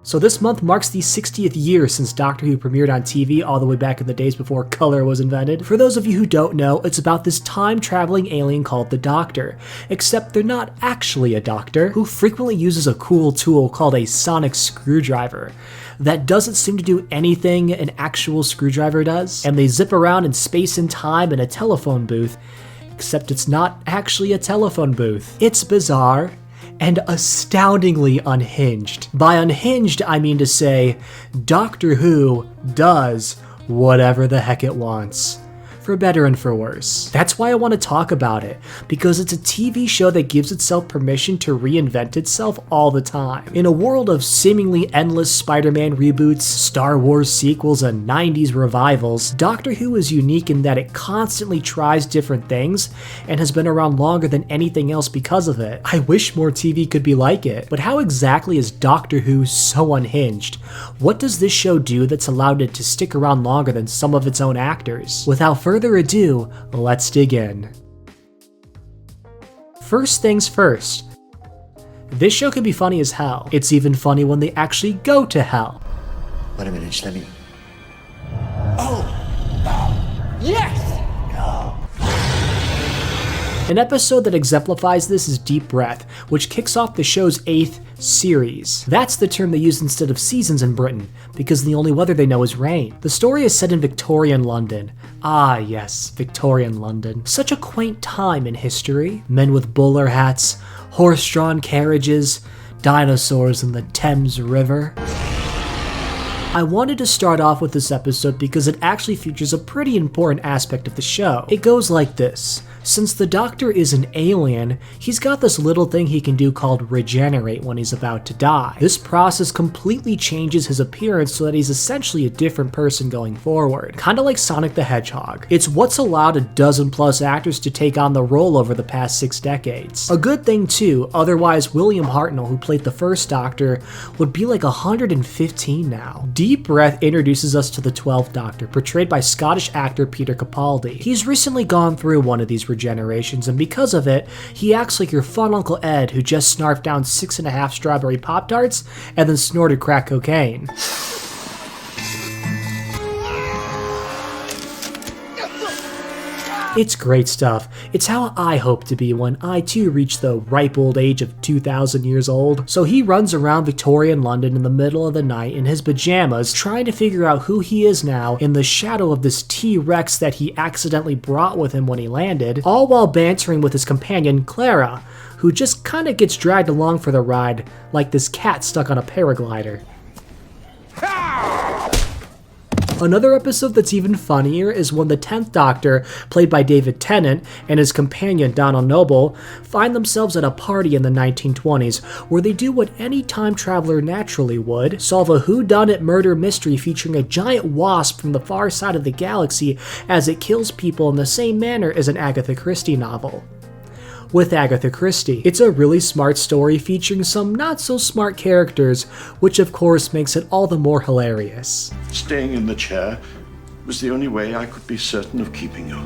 So this month marks the 60th year since Doctor Who premiered on TV all the way back in the days before color was invented. For those of you who don't know, it's about this time-traveling alien called the Doctor, except they're not actually a doctor, who frequently uses a cool tool called a sonic screwdriver that doesn't seem to do anything an actual screwdriver does, and they zip around in space and time in a telephone booth, except it's not actually a telephone booth. It's bizarre and astoundingly unhinged. By unhinged, I mean to say, Doctor Who does whatever the heck it wants. For better and for worse. That's why I want to talk about it, because it's a TV show that gives itself permission to reinvent itself all the time. In a world of seemingly endless Spider-Man reboots, Star Wars sequels, and 90s revivals, Doctor Who is unique in that it constantly tries different things and has been around longer than anything else because of it. I wish more TV could be like it, but how exactly is Doctor Who so unhinged? What does this show do that's allowed it to stick around longer than some of its own actors? Without further ado, let's dig in. First things first. This show can be funny as hell. It's even funny when they actually go to hell. Wait a minute, let me... Oh! Yes! An episode that exemplifies this is Deep Breath, which kicks off the show's 8th series. That's the term they use instead of seasons in Britain, because the only weather they know is rain. The story is set in Victorian London. Ah yes, Victorian London. Such a quaint time in history. Men with bowler hats, horse-drawn carriages, dinosaurs in the Thames River. I wanted to start off with this episode because it actually features a pretty important aspect of the show. It goes like this. Since the Doctor is an alien, he's got this little thing he can do called regenerate when he's about to die. This process completely changes his appearance so that he's essentially a different person going forward. Kinda like Sonic the Hedgehog. It's what's allowed a dozen plus actors to take on the role over the past 6 decades. A good thing too, otherwise William Hartnell, who played the first Doctor, would be like 115 now. Deep Breath introduces us to the 12th Doctor, portrayed by Scottish actor Peter Capaldi. He's recently gone through one of these regenerations, and because of it, he acts like your fun Uncle Ed who just snarfed down 6.5 strawberry Pop-Tarts and then snorted crack cocaine. It's great stuff. It's how I hope to be when I too reach the ripe old age of 2,000 years old. So he runs around Victorian London in the middle of the night in his pajamas, trying to figure out who he is now in the shadow of this T-Rex that he accidentally brought with him when he landed, all while bantering with his companion Clara, who just kinda gets dragged along for the ride like this cat stuck on a paraglider. Another episode that's even funnier is when the 10th Doctor, played by David Tennant, and his companion Donald Noble find themselves at a party in the 1920s where they do what any time traveler naturally would, solve a whodunit murder mystery featuring a giant wasp from the far side of the galaxy as it kills people in the same manner as an Agatha Christie novel. With Agatha Christie, it's a really smart story featuring some not so smart characters, which of course makes it all the more hilarious. Staying in the chair was the only way I could be certain of keeping you.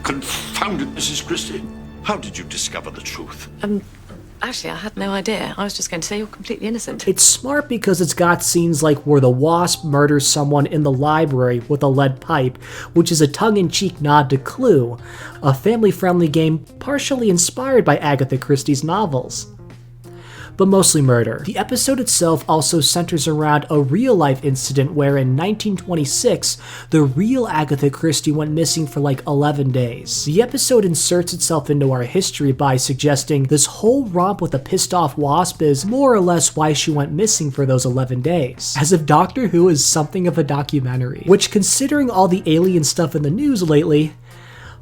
Confounded Mrs. Christie. How did you discover the truth? Actually, I had no idea. I was just going to say you're completely innocent. It's smart because it's got scenes like where the Wasp murders someone in the library with a lead pipe, which is a tongue-in-cheek nod to Clue, a family-friendly game partially inspired by Agatha Christie's novels. But mostly murder. The episode itself also centers around a real-life incident where in 1926, the real Agatha Christie went missing for like 11 days. The episode inserts itself into our history by suggesting this whole romp with a pissed-off wasp is more or less why she went missing for those 11 days. As if Doctor Who is something of a documentary, which considering all the alien stuff in the news lately,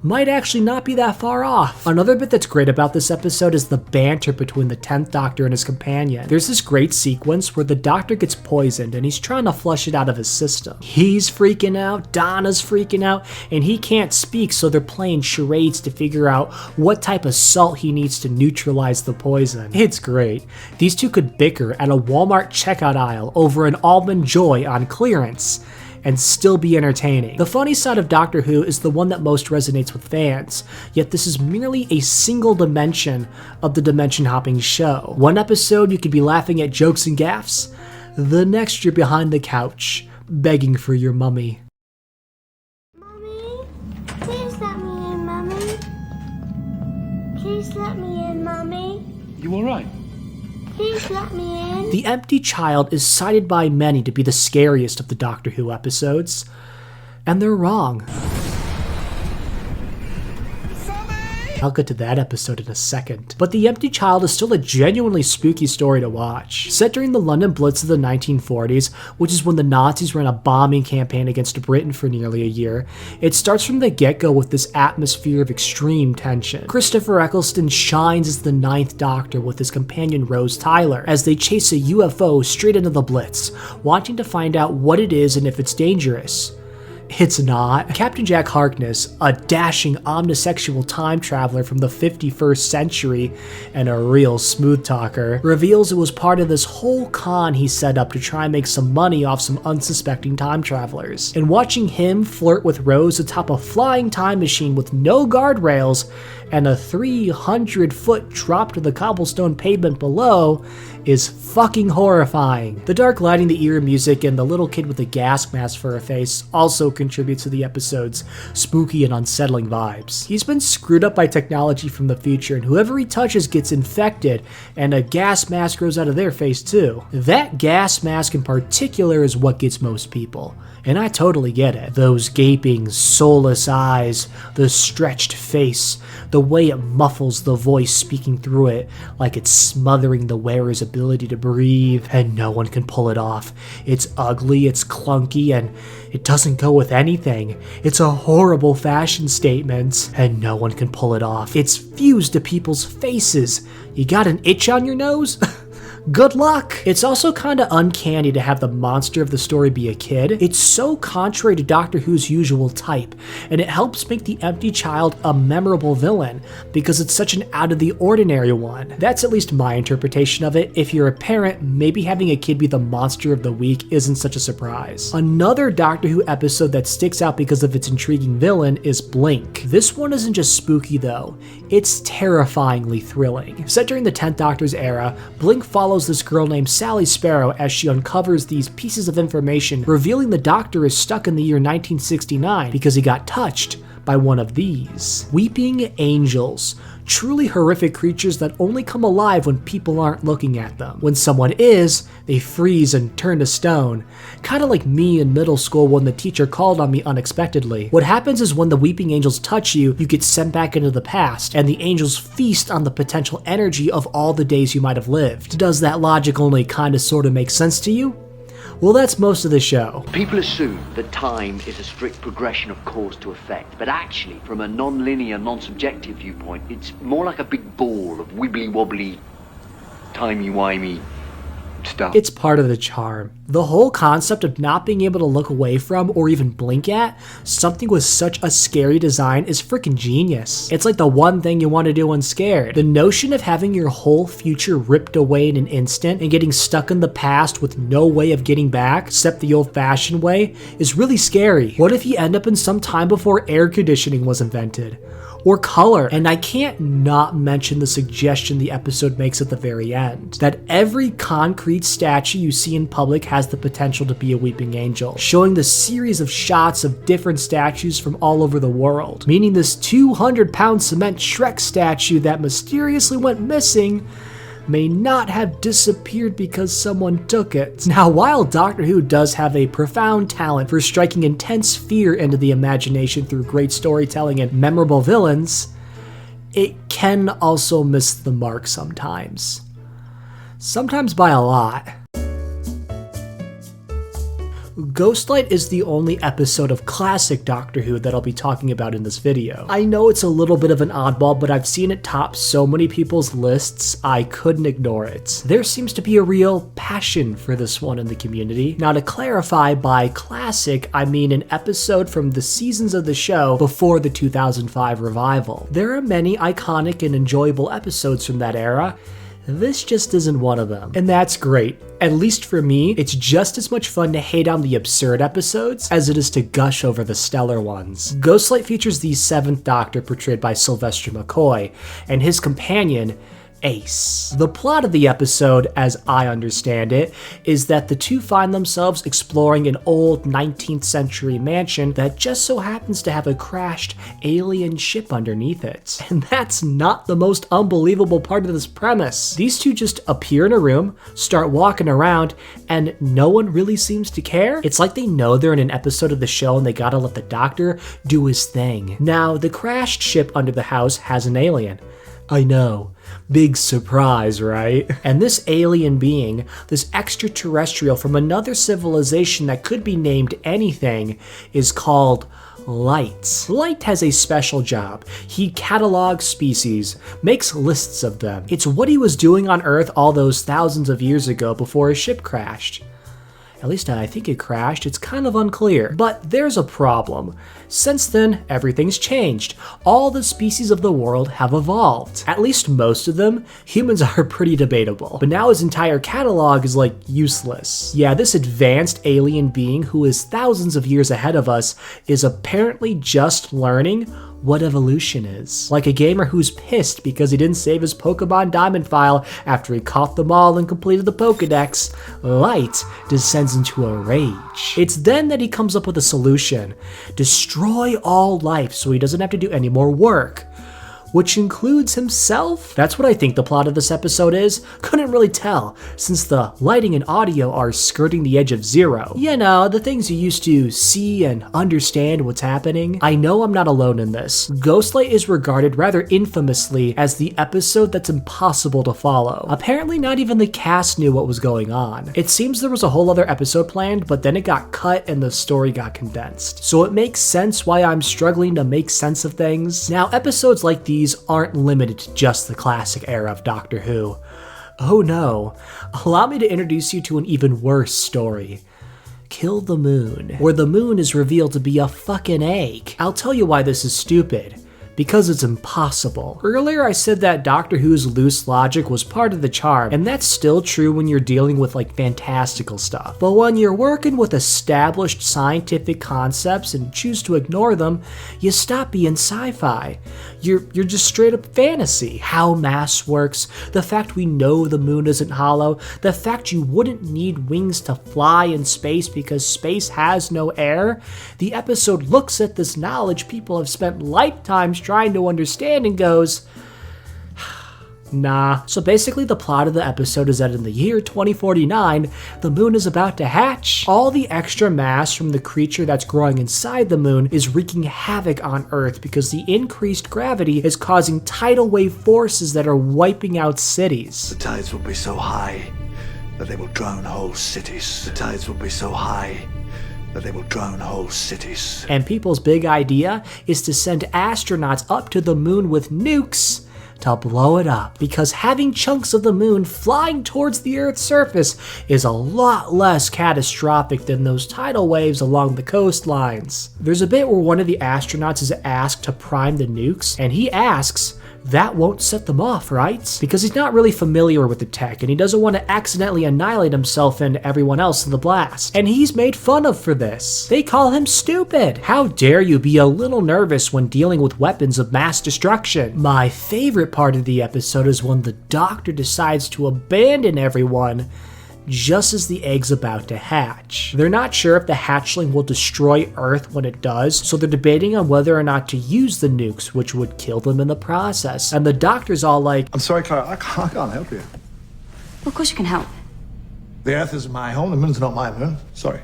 might actually not be that far off. Another bit that's great about this episode is the banter between the 10th Doctor and his companion. There's this great sequence where the Doctor gets poisoned and he's trying to flush it out of his system. He's freaking out, Donna's freaking out, and he can't speak, so they're playing charades to figure out what type of salt he needs to neutralize the poison. It's great. These two could bicker at a Walmart checkout aisle over an Almond Joy on clearance. and still be entertaining. The funny side of Doctor Who is the one that most resonates with fans, yet this is merely a single dimension of the dimension hopping show. One episode you could be laughing at jokes and gaffes, the next you're behind the couch, begging for your mummy. Mummy, please let me in, Mummy. Please let me in, Mummy. You alright? Please let me in. The Empty Child is cited by many to be the scariest of the Doctor Who episodes, and they're wrong. I'll get to that episode in a second. But The Empty Child is still a genuinely spooky story to watch. Set during the London Blitz of the 1940s, which is when the Nazis ran a bombing campaign against Britain for nearly a year, it starts from the get-go with this atmosphere of extreme tension. Christopher Eccleston shines as the Ninth Doctor with his companion Rose Tyler as they chase a UFO straight into the Blitz, wanting to find out what it is and if it's dangerous. It's not. Captain Jack Harkness, a dashing omnisexual time traveler from the 51st century and a real smooth talker, reveals it was part of this whole con he set up to try and make some money off some unsuspecting time travelers. And watching him flirt with Rose atop a flying time machine with no guardrails and a 300-foot drop to the cobblestone pavement below is fucking horrifying. The dark lighting, the eerie music, and the little kid with a gas mask for a face also contributes to the episode's spooky and unsettling vibes. He's been screwed up by technology from the future, and whoever he touches gets infected, and a gas mask grows out of their face too. That gas mask in particular is what gets most people, and I totally get it. Those gaping, soulless eyes, the stretched face, the way it muffles the voice speaking through it like it's smothering the wearer's ability to breathe, and no one can pull it off. It's ugly, it's clunky, and it doesn't go with anything. It's a horrible fashion statement, and no one can pull it off. It's fused to people's faces. You got an itch on your nose? Good luck! It's also kinda uncanny to have the monster of the story be a kid. It's so contrary to Doctor Who's usual type, and it helps make the Empty Child a memorable villain, because it's such an out-of-the-ordinary one. That's at least my interpretation of it. If you're a parent, maybe having a kid be the monster of the week isn't such a surprise. Another Doctor Who episode that sticks out because of its intriguing villain is Blink. This one isn't just spooky though, it's terrifyingly thrilling. Set during the 10th Doctor's era, Blink follows this girl named Sally Sparrow as she uncovers these pieces of information, revealing the Doctor is stuck in the year 1969 because he got touched by one of these. Weeping angels. Truly horrific creatures that only come alive when people aren't looking at them. When someone is, they freeze and turn to stone. Kinda like me in middle school when the teacher called on me unexpectedly. What happens is when the weeping angels touch you, you get sent back into the past, and the angels feast on the potential energy of all the days you might have lived. Does that logic only kinda sorta make sense to you? Well, that's most of the show. People assume that time is a strict progression of cause to effect, but actually, from a non-linear, non-subjective viewpoint, it's more like a big ball of wibbly-wobbly, timey-wimey stuff. It's part of the charm. The whole concept of not being able to look away from or even blink at something with such a scary design is freaking genius. It's like the one thing you want to do when scared. The notion of having your whole future ripped away in an instant and getting stuck in the past with no way of getting back except the old-fashioned way is really scary. What if you end up in some time before air conditioning was invented? Or color. And I can't not mention the suggestion the episode makes at the very end, that every concrete statue you see in public has the potential to be a weeping angel, showing the series of shots of different statues from all over the world, meaning this 200-pound cement Shrek statue that mysteriously went missing may not have disappeared because someone took it. Now, while Doctor Who does have a profound talent for striking intense fear into the imagination through great storytelling and memorable villains, it can also miss the mark sometimes. Sometimes by a lot. Ghostlight is the only episode of classic Doctor Who that I'll be talking about in this video. I know it's a little bit of an oddball, but I've seen it top so many people's lists, I couldn't ignore it. There seems to be a real passion for this one in the community. Now, to clarify, by classic, I mean an episode from the seasons of the show before the 2005 revival. There are many iconic and enjoyable episodes from that era. This just isn't one of them. And that's great. At least for me, it's just as much fun to hate on the absurd episodes as it is to gush over the stellar ones. Ghostlight features the 7th Doctor, portrayed by Sylvester McCoy, and his companion, Ace. The plot of the episode, as I understand it, is that the two find themselves exploring an old 19th century mansion that just so happens to have a crashed alien ship underneath it. And that's not the most unbelievable part of this premise. These two just appear in a room, start walking around, and no one really seems to care. It's like they know they're in an episode of the show and they gotta let the Doctor do his thing. Now, the crashed ship under the house has an alien. I know. Big surprise, right? And this alien being, this extraterrestrial from another civilization that could be named anything, is called Light. Light has a special job. He catalogs species, makes lists of them. It's what he was doing on Earth all those thousands of years ago before his ship crashed. At least I think it crashed, it's kind of unclear. But there's a problem. Since then, everything's changed. All the species of the world have evolved. At least most of them. Humans are pretty debatable. But now his entire catalog is like useless. Yeah, this advanced alien being who is thousands of years ahead of us is apparently just learning what evolution is. Like a gamer who's pissed because he didn't save his Pokemon Diamond file after he caught them all and completed the Pokedex, Light descends into a rage. It's then that he comes up with a solution. Destroy all life so he doesn't have to do any more work. Which includes himself? That's what I think the plot of this episode is. Couldn't really tell, since the lighting and audio are skirting the edge of zero. You know, the things you used to see and understand what's happening. I know I'm not alone in this. Ghostlight is regarded rather infamously as the episode that's impossible to follow. Apparently not even the cast knew what was going on. It seems there was a whole other episode planned, but then it got cut and the story got condensed. So it makes sense why I'm struggling to make sense of things. Now, episodes like these aren't limited to just the classic era of Doctor Who. Oh no, allow me to introduce you to an even worse story. Kill the Moon, where the moon is revealed to be a fucking egg. I'll tell you why this is stupid. Because it's impossible. Earlier I said that Doctor Who's loose logic was part of the charm, and that's still true when you're dealing with like fantastical stuff. But when you're working with established scientific concepts and choose to ignore them, you stop being sci-fi. You're just straight up fantasy. How mass works, the fact we know the moon isn't hollow, the fact you wouldn't need wings to fly in space because space has no air. The episode looks at this knowledge people have spent lifetimes trying to understand and goes, nah. So basically the plot of the episode is that in the year 2049, the moon is about to hatch. All the extra mass from the creature that's growing inside the moon is wreaking havoc on Earth because the increased gravity is causing tidal wave forces that are wiping out cities. The tides will be so high that they will drown whole cities. The tides will be so high that they will drown whole cities. And people's big idea is to send astronauts up to the moon with nukes to blow it up, because having chunks of the moon flying towards the Earth's surface is a lot less catastrophic than those tidal waves along the coastlines. There's a bit where one of the astronauts is asked to prime the nukes, and he asks, that won't set them off, right? Because he's not really familiar with the tech, and he doesn't want to accidentally annihilate himself and everyone else in the blast. And he's made fun of for this. They call him stupid. How dare you be a little nervous when dealing with weapons of mass destruction? My favorite part of the episode is when the Doctor decides to abandon everyone just as the egg's about to hatch. They're not sure if the hatchling will destroy Earth when it does, so they're debating on whether or not to use the nukes, which would kill them in the process. And the Doctor's all like, I'm sorry, Clara, I can't help you. Well, of course you can help. The Earth is my home, the moon's not my moon. Sorry.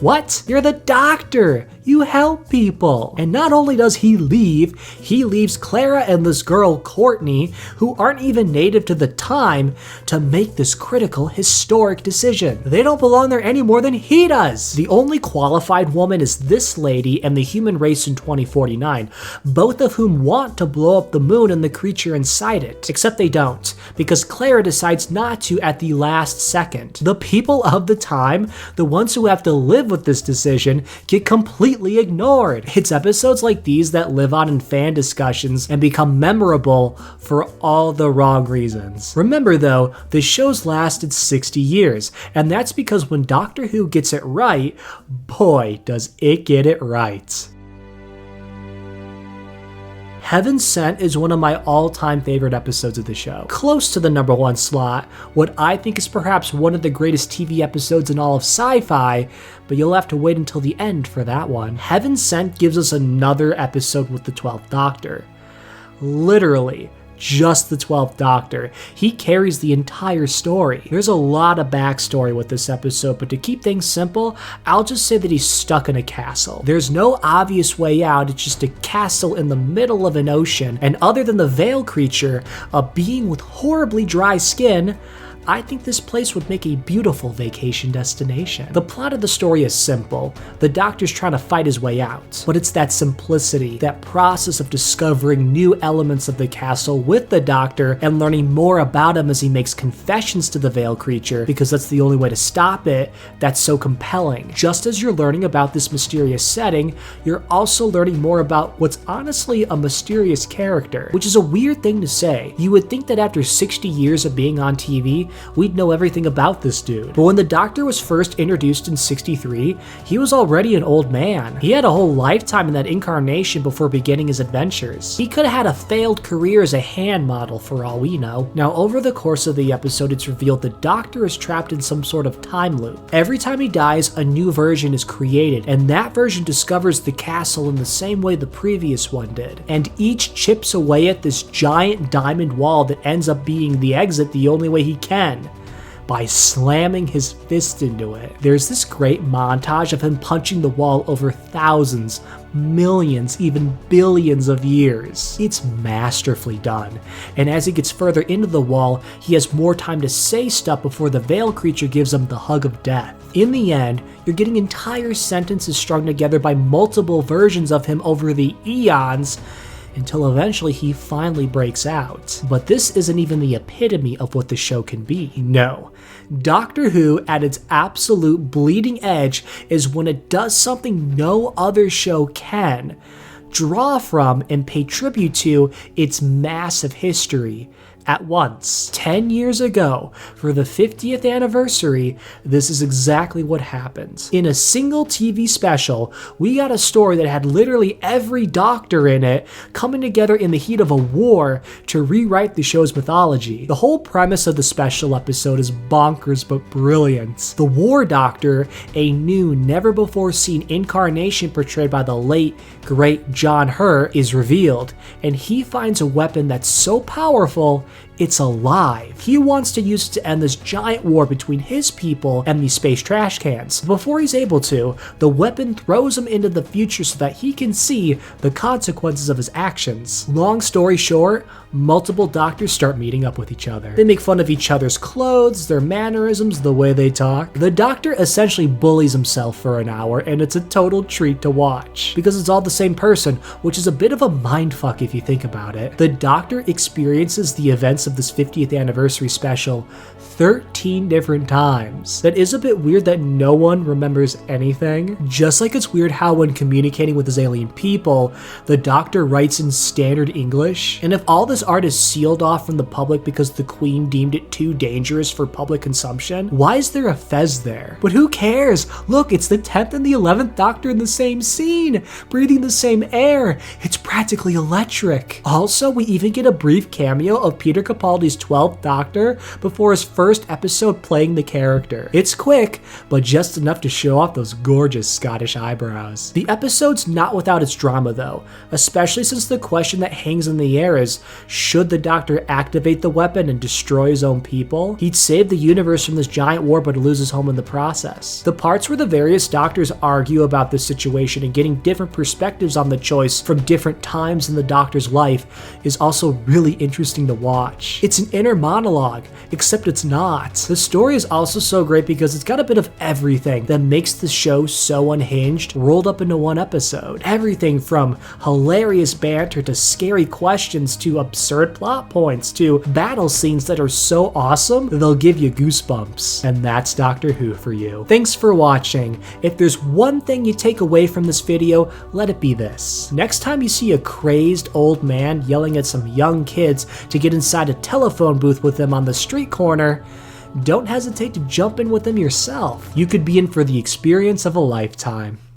what? You're the Doctor! You help people! And not only does he leave, he leaves Clara and this girl, Courtney, who aren't even native to the time, to make this critical, historic decision. They don't belong there any more than he does! The only qualified woman is this lady and the human race in 2049, both of whom want to blow up the moon and the creature inside it. Except they don't, because Clara decides not to at the last second. The people of the time, the ones who have to live with this decision, get completely completely ignored. It's episodes like these that live on in fan discussions and become memorable for all the wrong reasons. Remember though, the show's lasted 60 years, and that's because when Doctor Who gets it right, boy does it get it right. Heaven Sent is one of my all-time favorite episodes of the show. Close to the #1 slot, what I think is perhaps one of the greatest TV episodes in all of sci-fi, but you'll have to wait until the end for that one. Heaven Sent gives us another episode with the 12th Doctor. Literally, just the 12th Doctor. He carries the entire story. There's a lot of backstory with this episode, but to keep things simple, I'll just say that he's stuck in a castle. There's no obvious way out, it's just a castle in the middle of an ocean, and other than the Veil creature, a being with horribly dry skin, I think this place would make a beautiful vacation destination. The plot of the story is simple. The Doctor's trying to fight his way out, but it's that simplicity, that process of discovering new elements of the castle with the Doctor and learning more about him as he makes confessions to the Veil creature, because that's the only way to stop it, that's so compelling. Just as you're learning about this mysterious setting, you're also learning more about what's honestly a mysterious character, which is a weird thing to say. You would think that after 60 years of being on TV, we'd know everything about this dude. But when the Doctor was first introduced in 63, he was already an old man. He had a whole lifetime in that incarnation before beginning his adventures. He could have had a failed career as a hand model for all we know. Now, over the course of the episode, it's revealed the Doctor is trapped in some sort of time loop. Every time he dies, a new version is created, and that version discovers the castle in the same way the previous one did. And each chips away at this giant diamond wall that ends up being the exit the only way he can, by slamming his fist into it. There's this great montage of him punching the wall over thousands, millions, even billions of years. It's masterfully done, and as he gets further into the wall, he has more time to say stuff before the Veil creature gives him the hug of death. In the end, you're getting entire sentences strung together by multiple versions of him over the eons, until eventually he finally breaks out. But this isn't even the epitome of what the show can be. No. Doctor Who, at its absolute bleeding edge, is when it does something no other show can: draw from and pay tribute to its massive history. At once. 10 years ago, for the 50th anniversary, this is exactly what happened. In a single TV special, we got a story that had literally every Doctor in it coming together in the heat of a war to rewrite the show's mythology. The whole premise of the special episode is bonkers but brilliant. The War Doctor, a new, never-before-seen incarnation portrayed by the late, great John Hurt, is revealed, and he finds a weapon that's so powerful it's alive. He wants to use it to end this giant war between his people and these space trash cans. Before he's able to, the weapon throws him into the future so that he can see the consequences of his actions. Long story short, multiple Doctors start meeting up with each other. They make fun of each other's clothes, their mannerisms, the way they talk. The Doctor essentially bullies himself for an hour, and it's a total treat to watch, because it's all the same person, which is a bit of a mindfuck if you think about it. The Doctor experiences the events of this 50th anniversary special 13 different times. That is a bit weird that no one remembers anything. Just like it's weird how when communicating with his alien people, the Doctor writes in standard English. And if all this art is sealed off from the public because the Queen deemed it too dangerous for public consumption, why is there a fez there? But who cares? Look, it's the 10th and the 11th Doctor in the same scene, breathing the same air. It's practically electric. Also, we even get a brief cameo of Peter Capaldi's 12th Doctor before his first episode playing the character. It's quick, but just enough to show off those gorgeous Scottish eyebrows. The episode's not without its drama though, especially since the question that hangs in the air is, should the Doctor activate the weapon and destroy his own people? He'd save the universe from this giant war but lose his home in the process. The parts where the various Doctors argue about this situation and getting different perspectives on the choice from different times in the Doctor's life is also really interesting to watch. It's an inner monologue, except it's not not. The story is also so great because it's got a bit of everything that makes the show so unhinged rolled up into one episode. Everything from hilarious banter to scary questions to absurd plot points to battle scenes that are so awesome that they'll give you goosebumps. And that's Doctor Who for you. Thanks for watching. If there's one thing you take away from this video, let it be this. Next time you see a crazed old man yelling at some young kids to get inside a telephone booth with them on the street corner, don't hesitate to jump in with them yourself. You could be in for the experience of a lifetime.